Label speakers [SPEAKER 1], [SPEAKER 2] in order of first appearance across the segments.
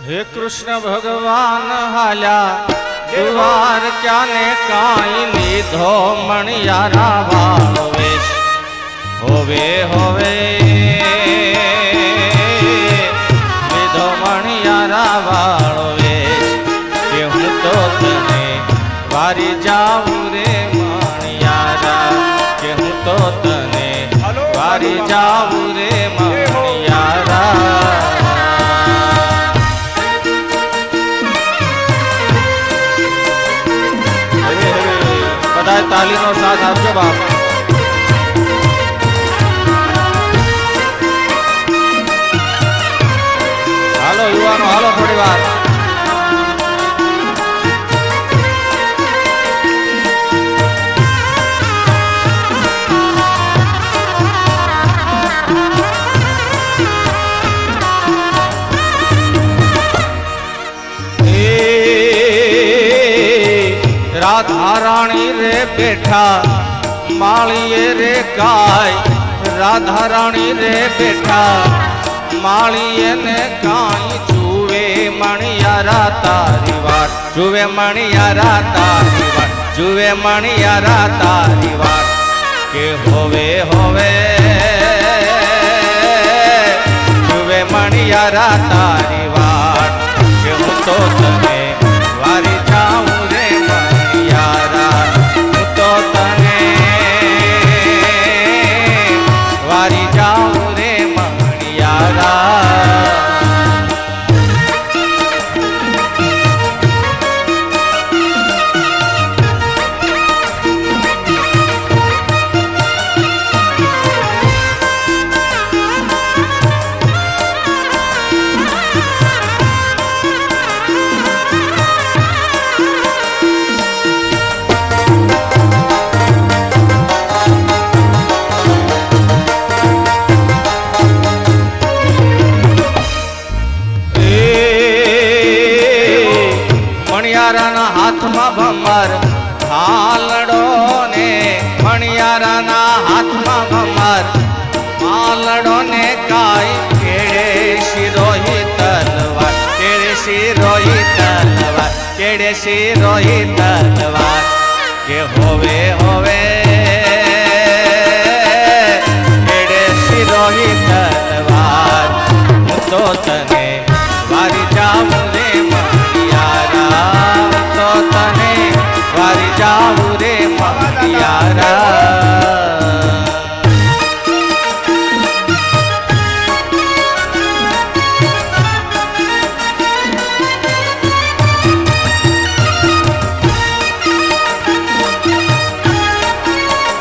[SPEAKER 1] हे कृष्ण भगवान हाल्या द्वार क्या ने काई लीधो मणियारा वालो वेश होवे होवे लीधो मणियारा वालो वेश के हूँ तो तने वारी जाऊं रे मणियारा के हूँ तो तने वारी जाऊं रे मणियारा ताली नो साथ आपजो बाप। हालो युवानो हालो थोड़ी बार। राधा रानी रे बैठा मालिए रे काय राधा रानी रे बैठा मालिए ने काई जुवे मणियारा तारी वाट जुवे मणियारा तारी वाट जुवे मणियारा तारी वाट के होवे होवे जुवे मणियारा तारी वाट के हूँ तो तने वारी जाऊं वारी जाऊं रे मणियारा। हाथमा भमर हालड़ो ने मणियारा हाथमा भमर हालड़ो ने काई केड़े शिरोही तलवार केड़े शिरोही तलवार केड़े शिरोही तलवार के होवे होवे केड़े शिरोही तलवार तो तने वारी जाऊं रे मणियारा तो तने वारी जाऊं रे मणियारा।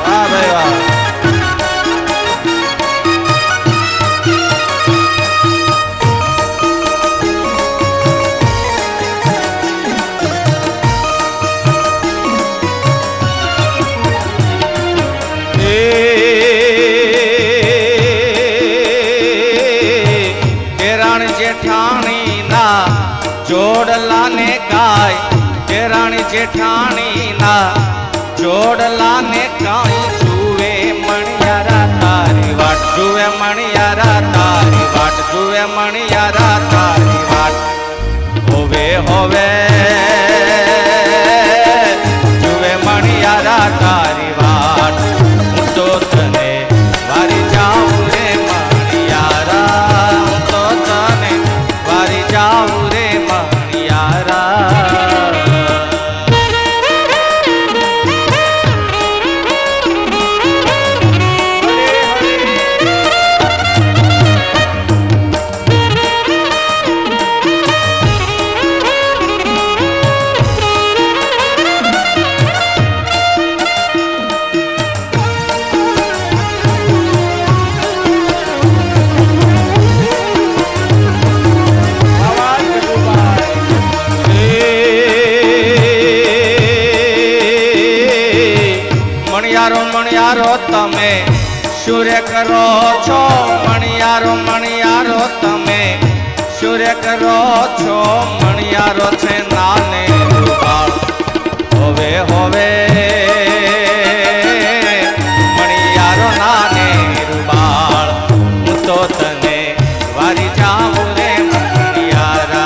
[SPEAKER 1] वाह भाई वाह। जेठानी ना जोड़ला ने काय रानी जेठानी ना जोड़ला ने काय जुए मणियारा तारी वाट जुए मणियारा तारी वाट जुए मणियारा तारी वाट होवे होवे जुए मणियारा तारी वाट तो तने वारी जाऊं रे मणियारा तो तने वारी जाऊं रे मणियारा। मणियारो तमे सूर्य करो छो मणियारो मणियारो तमे सूर्य करो छो मणियारो छे नाने रूपाल होवे होवे मणियारो नाने रूपाल तो तने वारी जाऊं रे मणियारा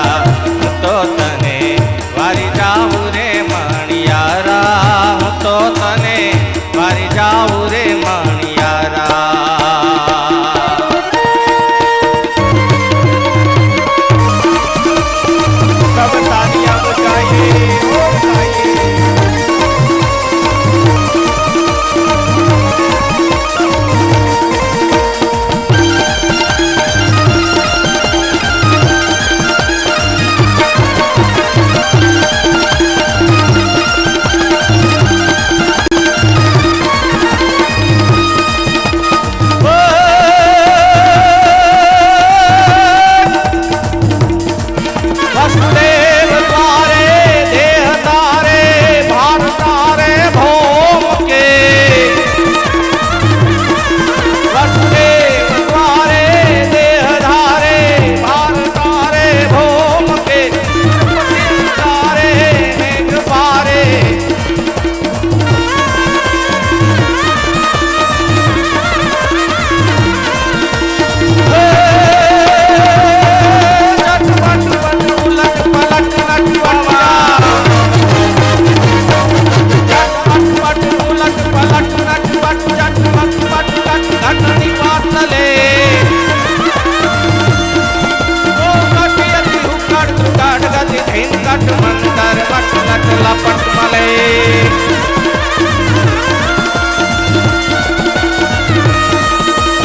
[SPEAKER 1] મઠ મંતર મઠ લટ લપટ મલે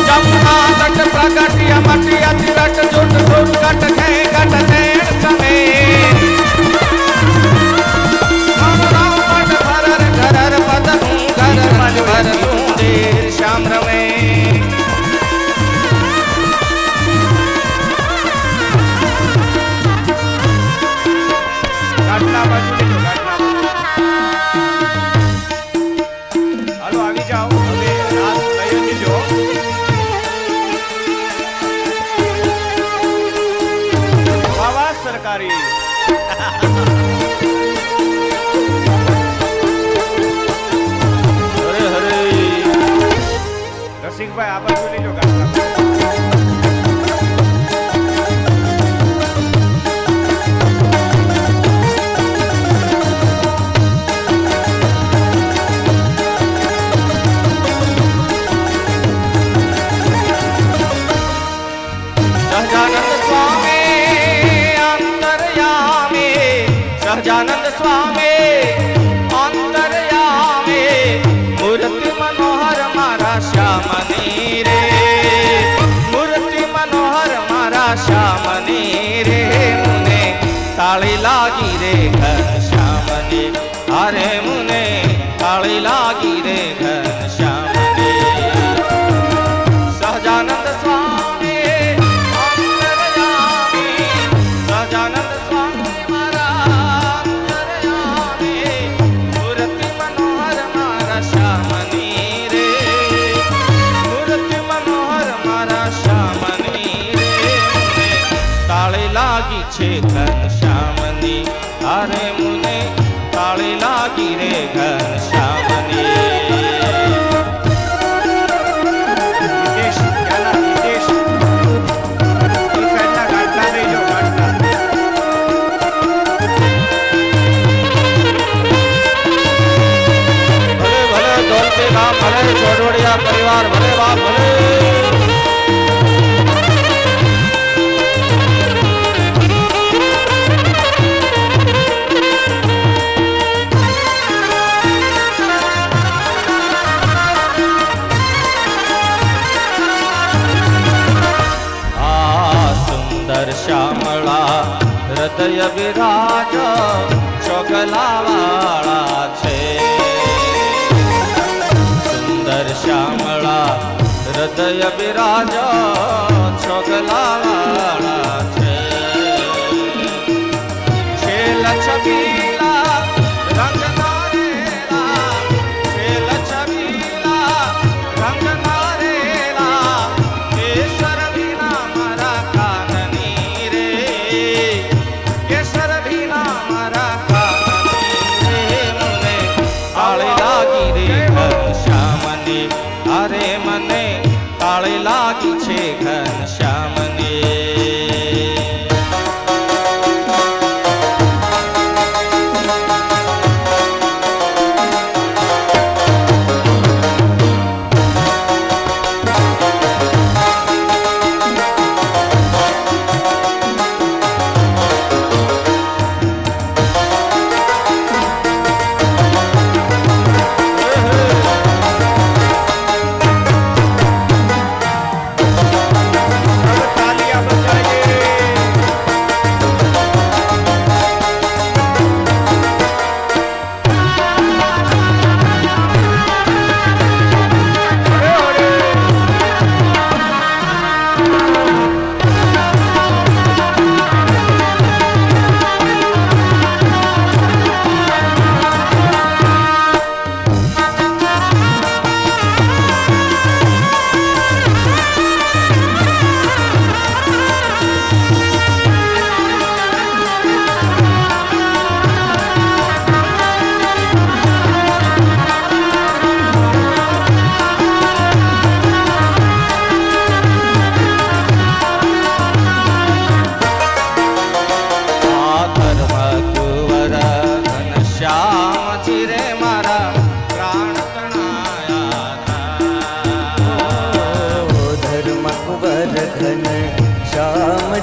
[SPEAKER 1] જમના તટ પ્રગટિયા મટિયા તિરટ જુટ જુટ કટ છે કટ છે સમે રામ મઠ ભરર ઘરર પદનું ઘર મન ભર તું દેર શ્યામ રમે ગાટલા બાજુ લેજો ગાટલા હાલો આવી જાઓ હવે રાત લઈ લેજો બાવા સરકારી હરે હરે રસિકભાઈ આ બાજુ લેજો ગાટલા સહજાનંદ સ્વામી અંતરયામે મૂર્તિ મનોહર મારા શ્યામની રે મૂર્તિ મનોહર મારા શ્યામની રે મુને તાળી લાગી રે ઘનશ્યામની અરે મુને તાળી લાગી રે ઘનશ્યામની સહજાનંદ સ્વામી અંતરયામે સહજાનંદ સ્વામી છે ઘનશ્યામની અરે મુને તાળી લાગી રે ઘનશ્યામની વિદેશ ક્યાલા વિદેશ એ સાઈડના ગાટલા લઈજો ગાટલા ભલે ભલે દોલતે ગામ ભલે ચોડવડિયા પરિવાર ભલે બાપ ભલે શ્યામળા હૃદય વિરાજ ચોગલાવાળા છે સુંદર શ્યામળા હૃદય વિરાજ ચોગલાવાળા છે છેલ છબીલા રંગ નારેલા છેલ છબીલા રંગ નારેલા કેસર વિના મારા અરે મને તાળી લાગી છે ઘનશ્યામની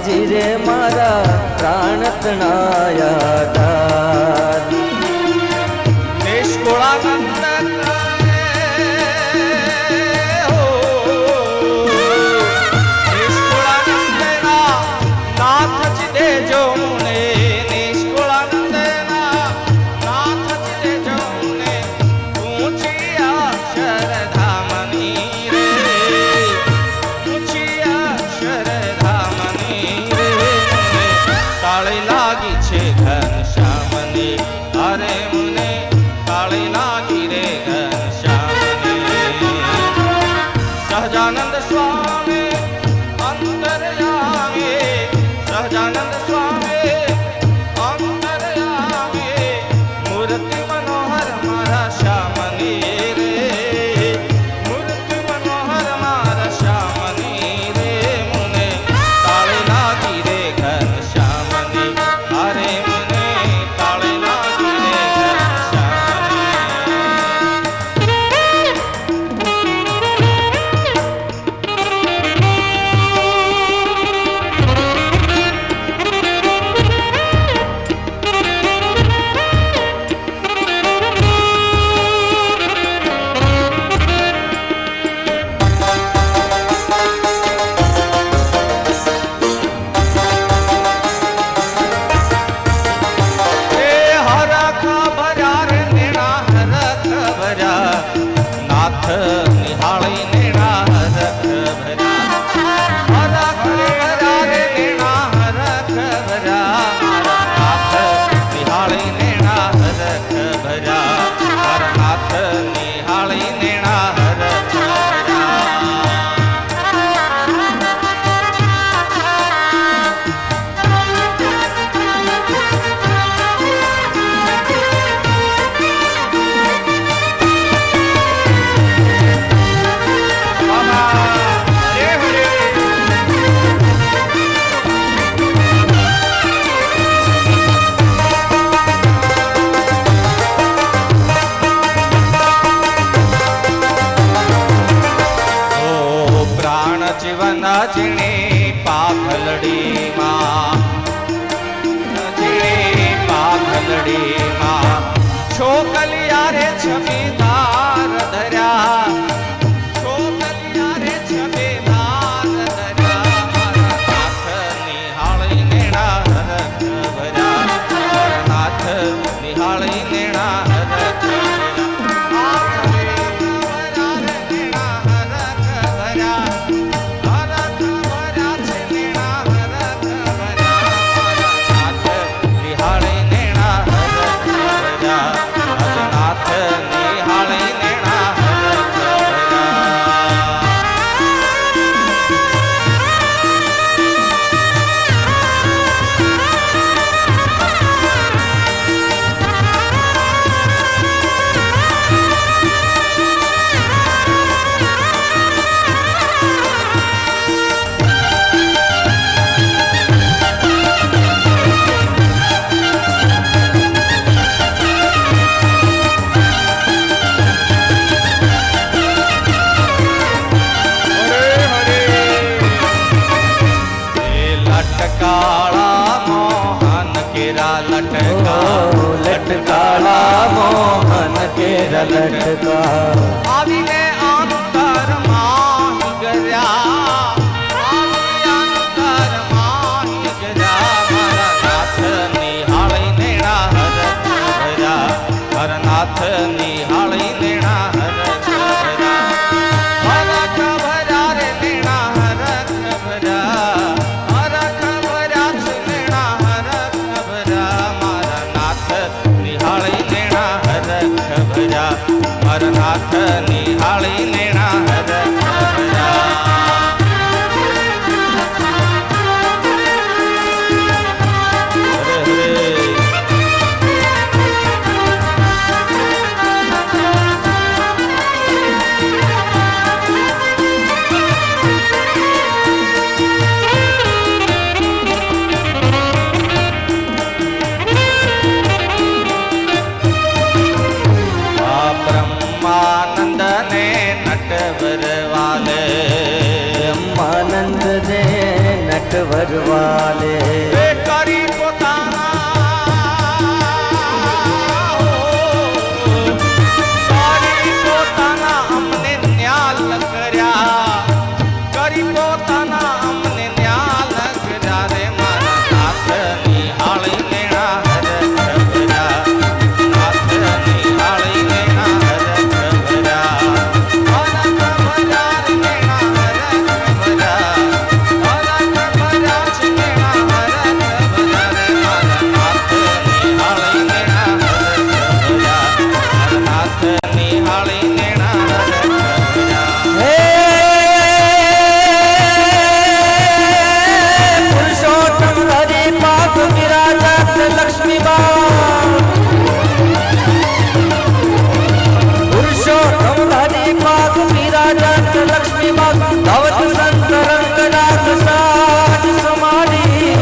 [SPEAKER 2] स्वामीजी रे मारा प्राण तणाया दार।
[SPEAKER 1] निष्कुळानंद देजो मुने निष्कुळानंद नाथ देजो मुने ऊंची अक्षरधामनी रे ऊंची अक्षरधामनी रे ताळे लागी छे घनश्यामनी अरे मुने ताळे लागी रे घनश्यामनी। सहजानंद स्वामी अंतर्यामी सहजानंद स्वामी अंतर्यामी मूर्ति मनोहर मारा श्यामनी रे मूर्ति मनोहर मारा श्यामनी रे मुने ताळे लागी रे घनश्यामनी अरे मुने ताळे लागी रे घनश्यामनी। नाथ निहाळी नेणा हरख भरा हरख भरा रे नेणा हरख भरा नाथ निहाळी नेणा हरख भरा नाथ निहाळी नेणा हरख भरा। जीवन जीणे पाखलड़ी माँ जीणे पाखलड़ी माँ छोकलिया रे छबीदार धर्या छोकलिया रे छबीदार धर्या मारा नाथ निहाळी नेणा हरख भरा नाथ निहाळी नेणा हरख
[SPEAKER 2] लटकाला मोहन केरा लटका
[SPEAKER 1] आवीने अंतर माही गया आवी अंतर माही गया मारा नाथ निहाळी नेणा हरख भरा हर नाथ निहाळी नेणा हरख भरा हरख भरा रे नेणा हरख भरा हरख भरा नेणा हरख भरा मारा नाथ निहाळी नेणा हरख भरा हर नाथ निहाळी नेणा हरख भरा। ब्रह्मानंद ने
[SPEAKER 2] ઘરવાલે
[SPEAKER 1] એ કરી પોતાના કરી પોતાના અમને ન્યાલ કર્યા કરી પોતાના અમને ન્યાલ કર્યા રે મારા નાથની હાળી લેણા હરખ ભર્યા નાથની હાળી લેણા હરખ ભર્યા હરખ ભર્યા રે લેણા હરખ ભર્યા હરખ ભર્યા છે લેણા હરખ ભર્યા રે મારા નાથની હાળી લેણા હરખ ભર્યા મારા નાથની હાળી લેણા હરખ ભર્યા
[SPEAKER 2] હે પુરુષોત્તમ હરિ પાક વિરાજત લક્ષ્મી બા પુરુષોત્તમ હરિ પાક વિરાજત લક્ષ્મી બા ધવત સંત રંગનાથ સાજ સમાડી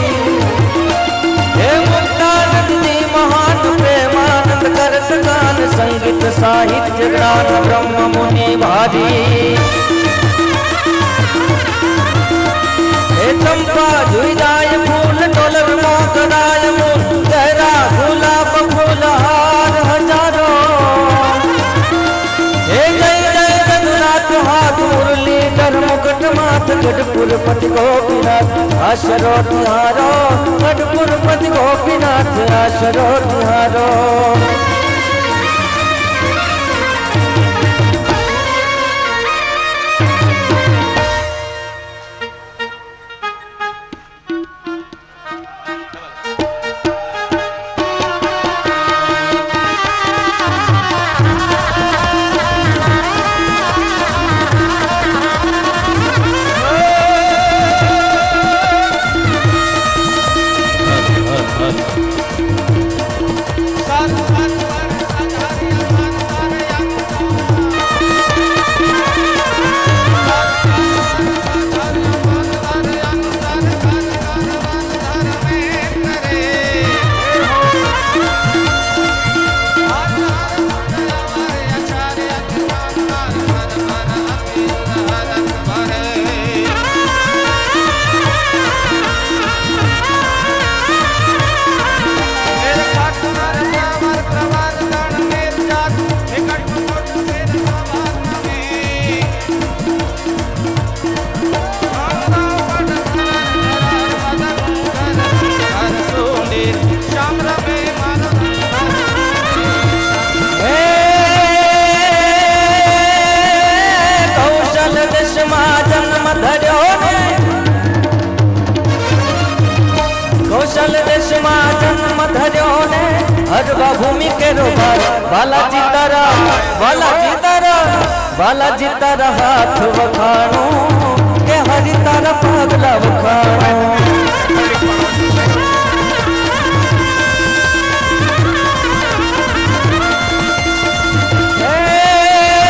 [SPEAKER 2] હે મુક્તાનંદી મહાન પ્રેમાનંદ કરત ગાન સંગીત સાહિત્ય જ્ઞાન બ્રહ્મ મુનિ ભારી हे चंपा जुईदाय फूल डोलर मोगराय मूल गहरा गुलाब फूल हार हजारो हे जय जय रघुनाथ हाथ मुरली धर मुकुट माथ गढ़पुर पति गोपीनाथ आशरो तिहारो गढ़पुर पति गोपीनाथ आशरो तिहारो कौशल देश में जन्म धर्यो ने हरवा भूमि के रोबार बालाजी तारा हाथ वखाणो के हरि तारा पगला वखाणो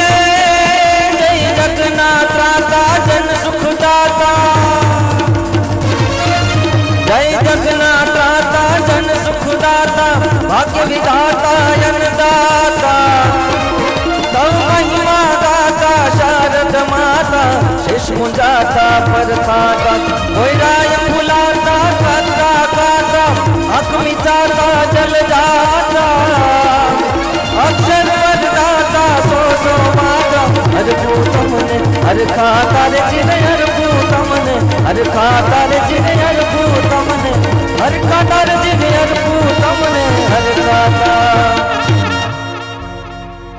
[SPEAKER 2] जय जगन्नाथ राता जन सुखदाता जय जगन्नाथ राता जन सुखदाता भाग्य विधाता अन्नदाता तव महिमा गाता शारद माता शेष मुंजाता परखाता कोयराय फुलाता काता काता अख मिचाता जल जाता अक्षर वरदाता सो सो माता हर भूतम ने हर खाता रे जिने हर भूतम ने हर खाता रे जिने हर भूतम ने हर खाता